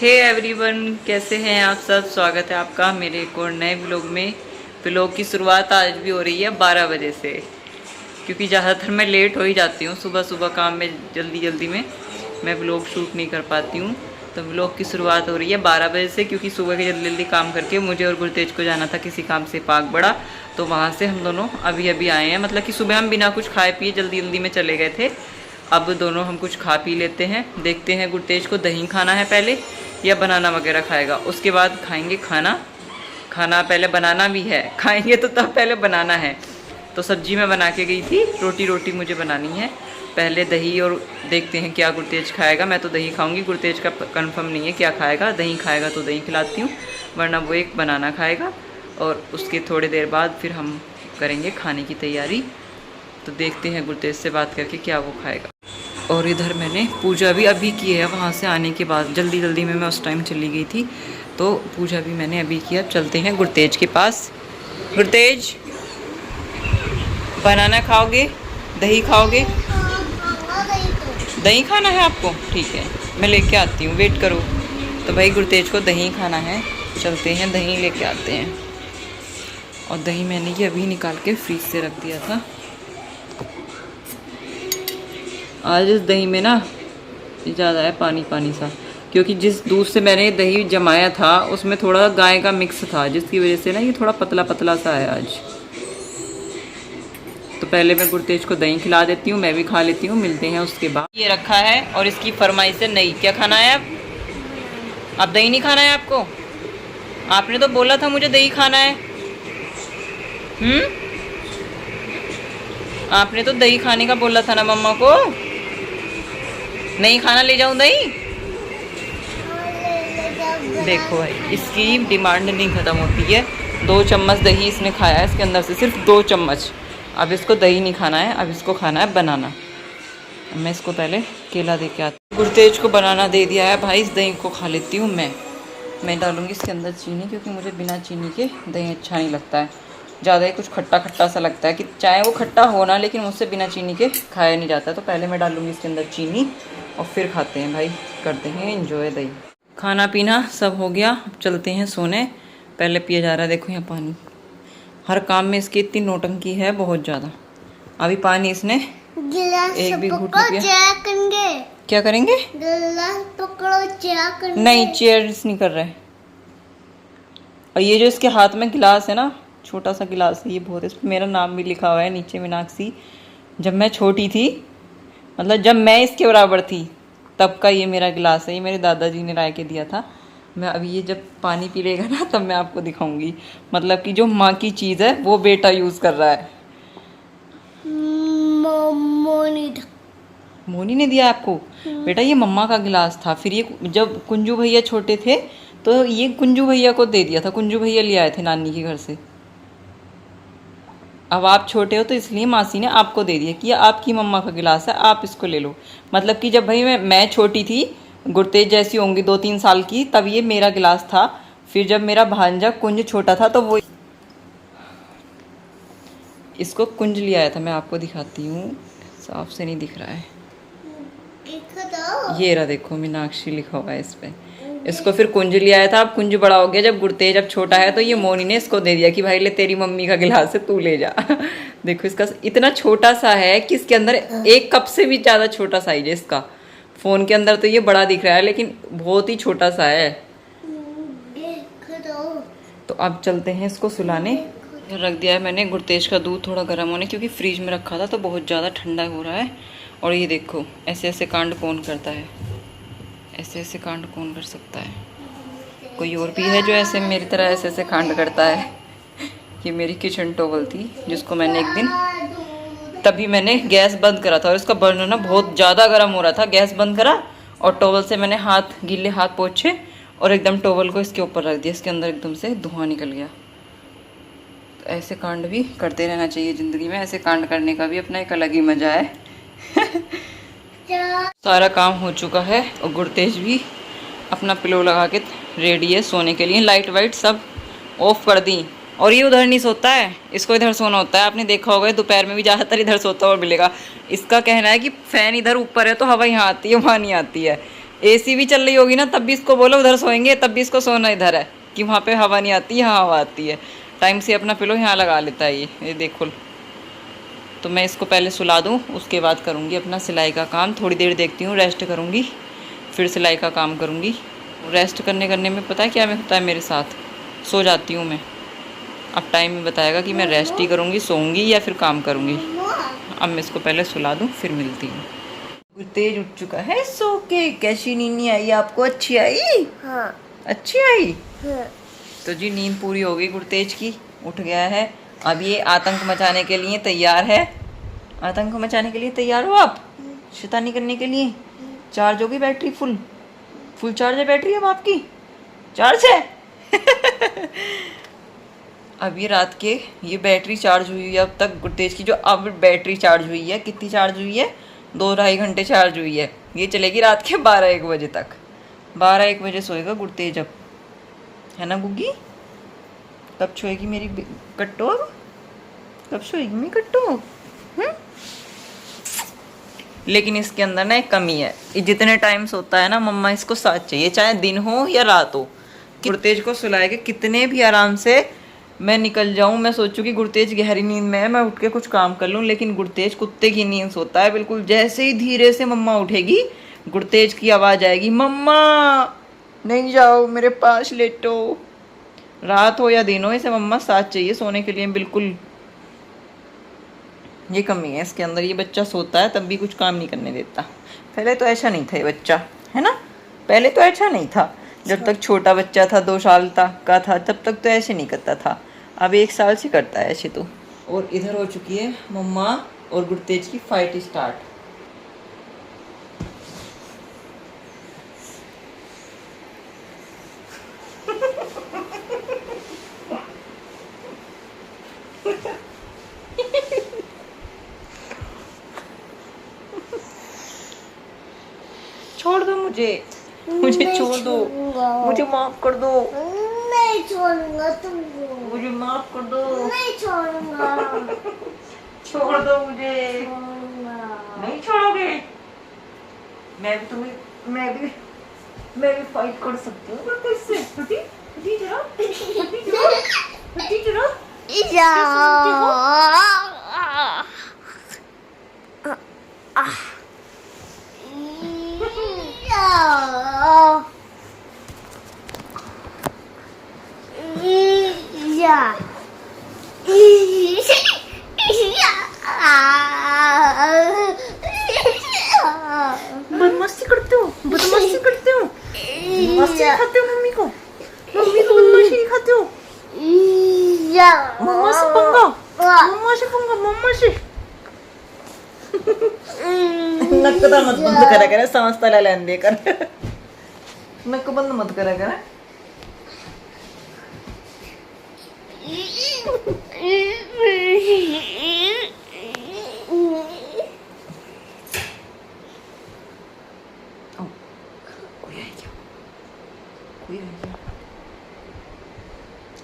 Hey everyone, कैसे हैं आप सब। स्वागत है आपका मेरे एक और नए व्लॉग में। व्लॉग की शुरुआत आज भी हो रही है 12 बजे से, क्योंकि ज़्यादातर मैं लेट हो ही जाती हूँ। सुबह सुबह काम में जल्दी में मैं व्लॉग शूट नहीं कर पाती हूँ। तो व्लॉग की शुरुआत हो रही है 12 बजे से, क्योंकि सुबह के जल्दी काम करके मुझे और गुरतेज को जाना था किसी काम से पाक बड़ा। तो वहाँ से हम दोनों अभी आए हैं। मतलब कि सुबह हम बिना कुछ खाए पिए जल्दी में चले गए थे। अब दोनों हम कुछ खा पी लेते हैं। देखते हैं गुरतेज को दही खाना है पहले या बनाना वगैरह खाएगा, उसके बाद खाएंगे खाना। खाना पहले बनाना भी है, खाएंगे तो तब पहले बनाना है। तो सब्जी मैं बना के गई थी, रोटी मुझे बनानी है। पहले दही और देखते हैं क्या गुरतेज खाएगा। मैं तो दही खाऊंगी, गुरतेज का कंफर्म नहीं है क्या खाएगा। दही खाएगा तो दही खिलाती हूँ, वरना वो एक बनाना खाएगा। और उसके थोड़ी देर बाद फिर हम करेंगे खाने की तैयारी। तो देखते हैं गुरतेज से बात करके क्या वो खाएगा। और इधर मैंने पूजा भी अभी की है, वहाँ से आने के बाद जल्दी में मैं उस टाइम चली गई थी। तो पूजा भी मैंने अभी किया। अब चलते हैं गुरतेज के पास। गुरतेज, बनाना खाओगे, दही खाओगे? दही खाना है आपको? ठीक है, मैं लेके आती हूँ, वेट करो। तो भाई गुरतेज को दही खाना है, चलते हैं दही लेके आते हैं। और दही मैंने ये अभी निकाल के फ्रीज से रख दिया था। आज इस दही में ना ज़्यादा है पानी सा, क्योंकि जिस दूध से मैंने दही जमाया था उसमें थोड़ा गाय का मिक्स था, जिसकी वजह से ना ये थोड़ा पतला सा है आज। तो पहले मैं गुरतेज को दही खिला देती हूँ, मैं भी खा लेती हूँ, मिलते हैं उसके बाद। ये रखा है और इसकी फरमाइश है नहीं। क्या खाना है अब दही नहीं खाना है आपको? आपने तो बोला था मुझे दही खाना है। आपने तो दही खाने का बोला था ना मम्मा को। नहीं खाना, ले जाऊं दही? देखो भाई, इसकी डिमांड नहीं ख़त्म होती है। 2 चम्मच दही इसने खाया है, इसके अंदर से सिर्फ 2 चम्मच। अब इसको दही नहीं खाना है, अब इसको खाना है बनाना। मैं इसको पहले केला दे के आती हूँ। गुरतेज को बनाना दे दिया है भाई, इस दही को खा लेती हूँ मैं डालूँगी इसके अंदर चीनी, क्योंकि मुझे बिना चीनी के दही अच्छा नहीं लगता है। ज़्यादा ही कुछ खट्टा सा लगता है, कि चाहे वो खट्टा हो ना, लेकिन मुझसे बिना चीनी के खाया नहीं जाता। तो पहले मैं डालूँगी इसके अंदर चीनी और फिर खाते हैं भाई, करते हैं एंजॉय दही। खाना पीना सब हो गया, अब चलते हैं सोने। पहले पिया जा रहा है, देखो यहाँ पानी। हर काम में इसकी इतनी नौटंकी है, बहुत ज़्यादा। अभी पानी इसने एक भी घूंट नहीं पिया। क्या करेंगे? नहीं, चेयर्स नहीं कर रहे। और ये जो इसके हाथ में गिलास है ना, छोटा सा गिलास है, ये बहुत, इस पर मेरा नाम भी लिखा हुआ है नीचे मीनाक्षी। जब मैं छोटी थी, मतलब जब मैं इसके बराबर थी, तब का ये मेरा गिलास है। ये मेरे दादाजी ने ला के दिया था। मैं अभी ये जब पानी पी लेगा ना, तब मैं आपको दिखाऊंगी। मतलब कि जो माँ की चीज़ है वो बेटा यूज़ कर रहा है। मोनी ने दिया आपको? बेटा ये मम्मा का गिलास था, फिर ये जब कुंजू भैया छोटे थे तो ये कुंजू भैया को दे दिया था। कुंजू भैया ले आए थे नानी के घर से। अब आप छोटे हो तो इसलिए मासी ने आपको दे दिया कि ये आपकी मम्मा का गिलास है, आप इसको ले लो। मतलब कि जब भाई मैं छोटी थी, गुरतेज जैसी होंगी 2-3 साल की, तब ये मेरा गिलास था। फिर जब मेरा भांजा कुंज छोटा था तो वो इसको कुंज ले आया था। मैं आपको दिखाती हूँ, साफ से नहीं दिख रहा है। ये रहा, देखो मीनाक्षी लिखा हुआ है इस पे। इसको फिर कुंज ले आया था। अब कुंज बड़ा हो गया, जब गुरतेज अब छोटा है तो ये मोनी ने इसको दे दिया कि भाई ले, तेरी मम्मी का गिलास है, तू ले जा। देखो इसका इतना छोटा सा है कि इसके अंदर 1 कप से भी ज़्यादा छोटा साइज है इसका। फ़ोन के अंदर तो ये बड़ा दिख रहा है, लेकिन बहुत ही छोटा सा है। तो अब चलते हैं इसको सुलाने। रख दिया है मैंने गुरतेज का दूध थोड़ा गर्म होने, क्योंकि फ्रिज में रखा था तो बहुत ज़्यादा ठंडा हो रहा है। और ये देखो, ऐसे कांड कौन करता है? ऐसे कांड कौन कर सकता है? कोई और भी है जो ऐसे मेरी तरह ऐसे कांड करता है? ये मेरी किचन टॉवल थी, जिसको मैंने एक दिन, तभी मैंने गैस बंद करा था और इसका बर्नर ना बहुत ज़्यादा गर्म हो रहा था। गैस बंद करा और टॉवल से मैंने गीले हाथ पोंछे और एकदम टॉवल को इसके ऊपर रख दिया। इसके अंदर एकदम से धुआं निकल गया। तो ऐसे कांड भी करते रहना चाहिए ज़िंदगी में। ऐसे कांड करने का भी अपना एक अलग ही मज़ा है। सारा काम हो चुका है और गुरतेज भी अपना पिलो लगा के रेडी है सोने के लिए। लाइट वाइट सब ऑफ कर दी। और ये उधर नहीं सोता है, इसको इधर सोना होता है। आपने देखा होगा दोपहर में भी ज़्यादातर इधर सोता और मिलेगा। इसका कहना है कि फ़ैन इधर ऊपर है तो हवा यहाँ आती है, वहाँ नहीं आती है। एसी भी चल रही होगी ना तब भी इसको बोलो उधर सोएंगे, तब भी इसको सोना इधर है कि वहाँ पे हवा नहीं आती, यहाँ हवा आती है। टाइम से अपना पिलो यहाँ लगा लेता है ये देखो। तो मैं इसको पहले सुला दूँ, उसके बाद करूँगी अपना सिलाई का काम। थोड़ी देर देखती हूँ, रेस्ट करूँगी, फिर सिलाई का काम करूँगी। रेस्ट करने में पता है क्या होता है मेरे साथ, सो जाती हूँ मैं। अब टाइम में बताएगा कि मैं रेस्ट ही करूँगी, सोऊंगी या फिर काम करूँगी। अब मैं इसको पहले सुला दूँ फिर मिलती हूँ। तेज उठ चुका है सो के। कैसी नींद आई आपको? अच्छी आई? हाँ। अच्छी आई? हाँ। तो जी नींद पूरी हो गई गुरतेज की, उठ गया है। अब ये आतंक मचाने के लिए तैयार है। आतंक मचाने के लिए तैयार हो आप? शैतानी करने के लिए? चार्ज होगी बैटरी? फुल चार्ज है बैटरी अब आपकी? चार्ज है? अब ये रात के ये बैटरी चार्ज हुई है अब तक गुरतेज की, जो अब बैटरी चार्ज हुई है। कितनी चार्ज हुई है? 2-2.5 घंटे चार्ज हुई है। ये चलेगी रात के 12-1 बजे तक। 12-1 बजे सोएगा गुरतेज अब, है ना गुग्गी? कब सोएगी मेरी कट्टो? अब कब सोएगी मेरी कट्टो? लेकिन इसके अंदर ना एक कमी है, जितने टाइम सोता है ना मम्मा इसको साथ चाहिए, चाहे दिन हो या रात हो। गुरतेज को सुलाए के कितने भी आराम से मैं निकल जाऊं, मैं सोचूं कि गुरतेज गहरी नींद में है, मैं उठ के कुछ काम कर लूं, लेकिन गुरतेज कुत्ते की नींद सोता है बिल्कुल। जैसे ही धीरे से मम्मा उठेगी गुरतेज की आवाज़ आएगी, मम्मा नहीं जाओ मेरे पास लेटो। रात हो या दिन हो इसे मम्मा साथ चाहिए सोने के लिए बिल्कुल। ये कमी है इसके अंदर। ये बच्चा सोता है तब भी कुछ काम नहीं करने देता। पहले तो ऐसा नहीं था ये बच्चा, है ना? पहले तो ऐसा नहीं था। जब तक छोटा बच्चा था, 2 साल तक का था, तब तक तो ऐसे नहीं करता था। अब 1 साल से करता है ऐसे तो। और इधर हो चुकी है मम्मा और गुरतेज की फाइट स्टार्ट। छोड़ दो मुझे छोड़ दो, मुझे माफ कर दो। नहीं छोड़ूंगा तुमको, मुझे माफ कर दो। नहीं छोड़ूंगा। छोड़ दो मुझे। नहीं छोड़ोगे? मैं भी फाइट कर सकती हूँ पर इससे। हटी जरा। बदमाशी करते हो? बदमाशी खाते हो मम्मी को बदमाशी नहीं खाते हो? मम्मा से पंगा। नक तो मत बंद करा करे, समझता ले लेन दे कर। नक बंद मत करा करे।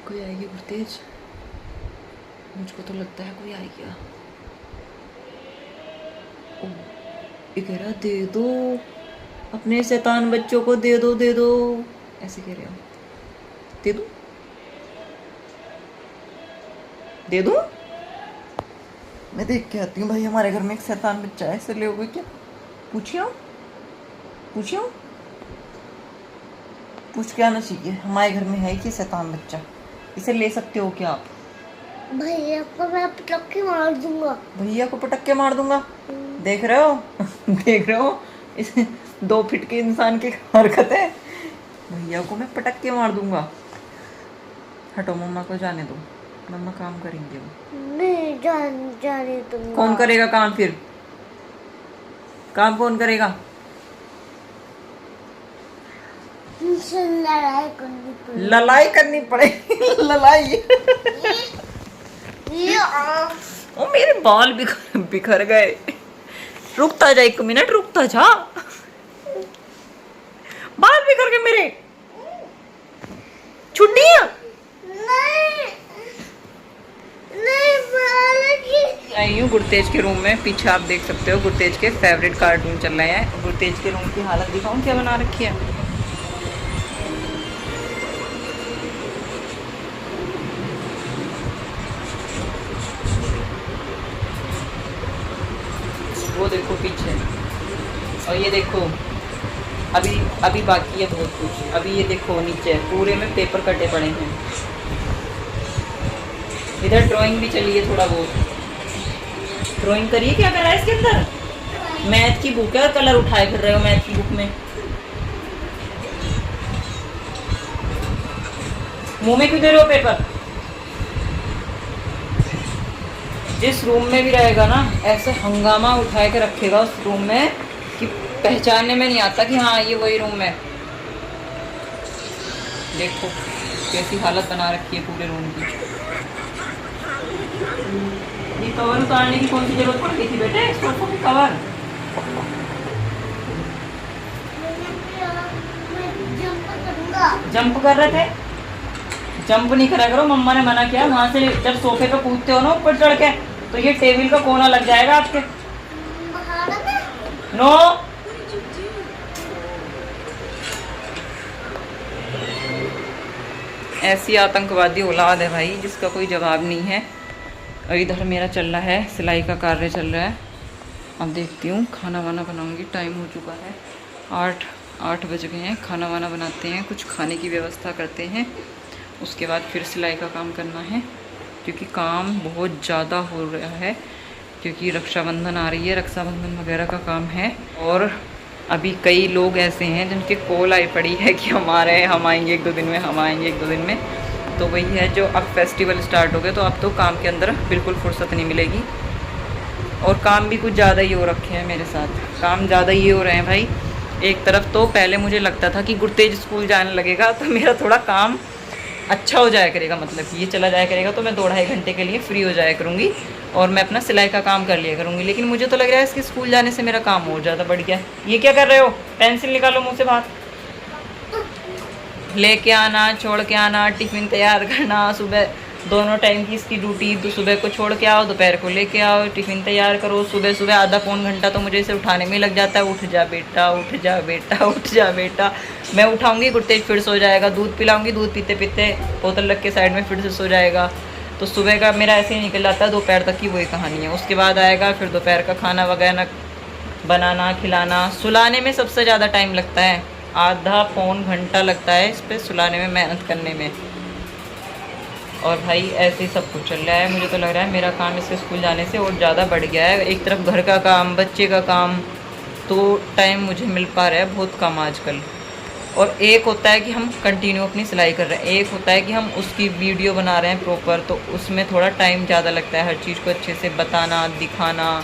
कोई आएगी गुरतेज? मुझको तो लगता है कोई आ गया। ये कह रहा दे दो अपने शैतान बच्चों को, दे दो ऐसे कह रहे हो। दे दूं? मैं देख के आती हूँ भाई, हमारे घर में एक शैतान बच्चा है, ऐसे ले होगे क्या? पूछियो पूछ के आना चाहिए। हमारे घर में है कि शैतान बच्चा, इसे ले सकते हो क्या आप? भैया को मैं पटक्के मार दूंगा। भैया को पटक्के मार दूंगा? देख रहे हो इस 2 फीट के इंसान की हरकत है। भैया को मैं पटक्के मार दूंगा। हटो, मम्मा को जाने दो, मम्मा काम करेंगे वो। नहीं जाने दूंगा। कौन करेगा काम फिर? काम कौन करेगा? लड़ाई करनी पड़ेगी। लड़ाई। ओ मेरे बाल बिखर गए। रुकता जा 1 मिनट, रुकता जा। बाल बिखर गए मेरे। छुट्टियां नहीं आई हूँ गुरतेज के रूम में। पीछे आप देख सकते हो गुरतेज के फेवरेट कार्टून चल रहे हैं। गुरतेज के रूम की हालत दिखाऊँ क्या बना रखी है। वो देखो पीछे, और ये देखो अभी अभी बाकी है बहुत कुछ। अभी ये देखो नीचे पूरे में पेपर कटे पड़े हैं। इधर ड्राइंग भी चली है, थोड़ा बहुत ड्राइंग करिए। क्या करा है इसके अंदर? मैथ की बुक है और कलर उठाए फिर रहे हो मैथ की बुक में। मुंह में क्यों दे रहे हो पेपर? जिस रूम में भी रहेगा ना ऐसे हंगामा उठा के रखेगा उस रूम में कि पहचानने में नहीं आता कि हाँ ये वही रूम है। देखो कैसी हालत बना रखी है पूरे रूम की। ये कवर उतारने की कौन सी जरूरत पड़ गई थी बेटे? सोफे की कवर जंप कर रहे थे। जंप नहीं करा करो, मम्मा ने मना किया। वहां से जब सोफे पे कूदते हो ना ऊपर चढ़ के तो ये टेबल का कोना लग जाएगा आपके। नो ऐसी आतंकवादी औलाद है भाई जिसका कोई जवाब नहीं है। और इधर मेरा चल रहा है सिलाई का कार्य चल रहा है। अब देखती हूँ खाना वाना बनाऊंगी। टाइम हो चुका है 8 बज गए हैं। खाना वाना बनाते हैं, कुछ खाने की व्यवस्था करते हैं, उसके बाद फिर सिलाई का काम करना है क्योंकि काम बहुत ज़्यादा हो रहा है। क्योंकि रक्षाबंधन आ रही है, रक्षाबंधन वगैरह का काम है। और अभी कई लोग ऐसे हैं जिनके कॉल आई पड़ी है कि हम आ रहे हैं, हम आएंगे 1-2 दिन में, हम आएंगे 1-2 दिन में। तो वही है जो अब फेस्टिवल स्टार्ट हो गए तो अब तो काम के अंदर बिल्कुल फुर्सत नहीं मिलेगी। और काम भी कुछ ज़्यादा ही हो रखे हैं मेरे साथ, काम ज़्यादा ही हो रहे हैं भाई। एक तरफ तो पहले मुझे लगता था कि गुरतेज स्कूल जाने लगेगा तो मेरा थोड़ा काम अच्छा हो जाया करेगा, मतलब ये चला जाया करेगा तो मैं 2-2.5 घंटे के लिए फ्री हो जाया करूँगी और मैं अपना सिलाई का काम कर लिया करूँगी। लेकिन मुझे तो लग रहा है इसके स्कूल जाने से मेरा काम और ज़्यादा बढ़ गया। ये क्या कर रहे हो? पेंसिल निकालो मुँह से बाहर। लेके आना, छोड़ के आना, टिफ़िन तैयार करना, सुबह दोनों टाइम की इसकी ड्यूटी। तो सुबह को छोड़ के आओ, दोपहर को लेके आओ, टिफ़िन तैयार करो। सुबह सुबह आधा पौन घंटा तो मुझे इसे उठाने में ही लग जाता है। उठ जा बेटा, उठ जा बेटा, उठ जा बेटा। मैं उठाऊंगी गुरतेज फिर सो जाएगा। दूध पिलाऊंगी, दूध पीते पीते बोतल रख के साइड में फिर से सो जाएगा। तो सुबह का मेरा ऐसे ही निकल जाता है, दोपहर तक की वही कहानी है। उसके बाद आएगा फिर दोपहर का खाना वगैरह बनाना, खिलाना। सुलाने में सबसे ज़्यादा टाइम लगता है, आधा पौन घंटा लगता है इस पर सुलाने में, मेहनत करने में। और भाई ऐसे ही सब कुछ चल रहा है। मुझे तो लग रहा है मेरा काम इसके स्कूल जाने से और ज़्यादा बढ़ गया है। एक तरफ घर का काम, बच्चे का काम, तो टाइम मुझे मिल पा रहा है बहुत कम आजकल। और एक होता है कि हम कंटिन्यू अपनी सिलाई कर रहे हैं, एक होता है कि हम उसकी वीडियो बना रहे हैं प्रॉपर, तो उसमें थोड़ा टाइम ज़्यादा लगता है हर चीज़ को अच्छे से बताना, दिखाना।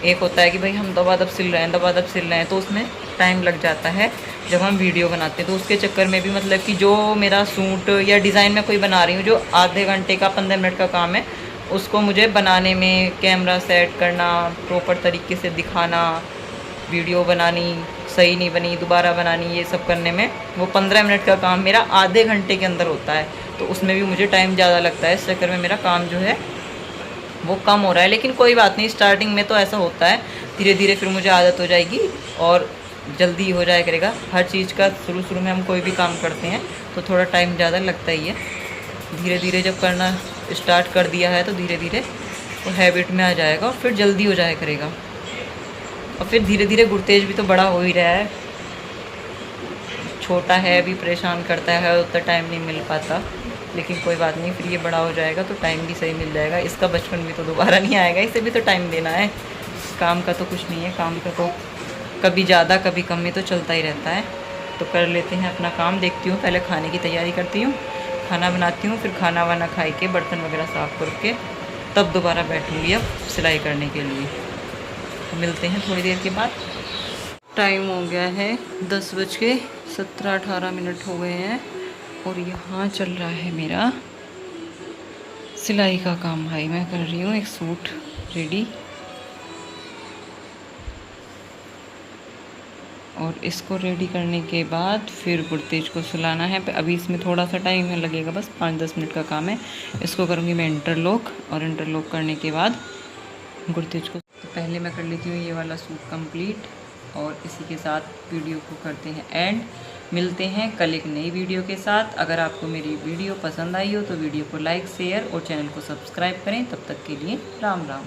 एक होता है कि भाई हम दबा दब सिल रहे हैं, दबा दब सिल रहे हैं, तो उसमें टाइम लग जाता है जब हम वीडियो बनाते हैं। तो उसके चक्कर में भी मतलब कि जो मेरा सूट या डिज़ाइन में कोई बना रही हूँ जो आधे घंटे का 15 मिनट का काम है, उसको मुझे बनाने में, कैमरा सेट करना, प्रॉपर तरीके से दिखाना, वीडियो बनानी, सही नहीं बनी दोबारा बनानी, ये सब करने में वो 15 मिनट का काम मेरा आधे घंटे के अंदर होता है। तो उसमें भी मुझे टाइम ज़्यादा लगता है। इस चक्कर में मेरा काम जो है वो कम हो रहा है। लेकिन कोई बात नहीं, स्टार्टिंग में तो ऐसा होता है, धीरे धीरे फिर मुझे आदत हो जाएगी और जल्दी हो जाया करेगा। हर चीज़ का शुरू में हम कोई भी काम करते हैं तो थोड़ा टाइम ज़्यादा लगता ही है। धीरे धीरे जब करना स्टार्ट कर दिया है तो धीरे धीरे वो हैबिट में आ जाएगा और फिर जल्दी हो जाया करेगा। और फिर धीरे धीरे गुरतेज भी तो बड़ा हो ही रहा है, छोटा है अभी, परेशान करता है, उतना टाइम नहीं मिल पाता। लेकिन कोई बात नहीं, फिर ये बड़ा हो जाएगा तो टाइम भी सही मिल जाएगा। इसका बचपन भी तो दोबारा नहीं आएगा, इसे भी तो टाइम देना है। काम का तो कुछ नहीं है, काम का तो कभी ज़्यादा कभी कम में तो चलता ही रहता है। तो कर लेते हैं अपना काम। देखती हूँ, पहले खाने की तैयारी करती हूँ, खाना बनाती हूँ, फिर खाना वाना खाई के बर्तन वगैरह साफ़ करके तब दोबारा बैठूँगी अब सिलाई करने के लिए। तो मिलते हैं थोड़ी देर के बाद। टाइम हो गया है 10:17-18 हो गए हैं और यहाँ चल रहा है मेरा सिलाई का काम। भाई मैं कर रही हूँ एक सूट रेडी और इसको रेडी करने के बाद फिर गुरतेज को सुलाना है। अभी इसमें थोड़ा सा टाइम लगेगा, बस 5-10 मिनट का काम है। इसको करूँगी मैं इंटरलॉक और इंटरलॉक करने के बाद गुर्तेज को। तो पहले मैं कर लेती हूँ ये वाला सूट कंप्लीट और इसी के साथ वीडियो को करते हैं एंड। मिलते हैं कल एक नई वीडियो के साथ। अगर आपको मेरी वीडियो पसंद आई हो तो वीडियो को लाइक शेयर और चैनल को सब्सक्राइब करें। तब तक के लिए राम राम।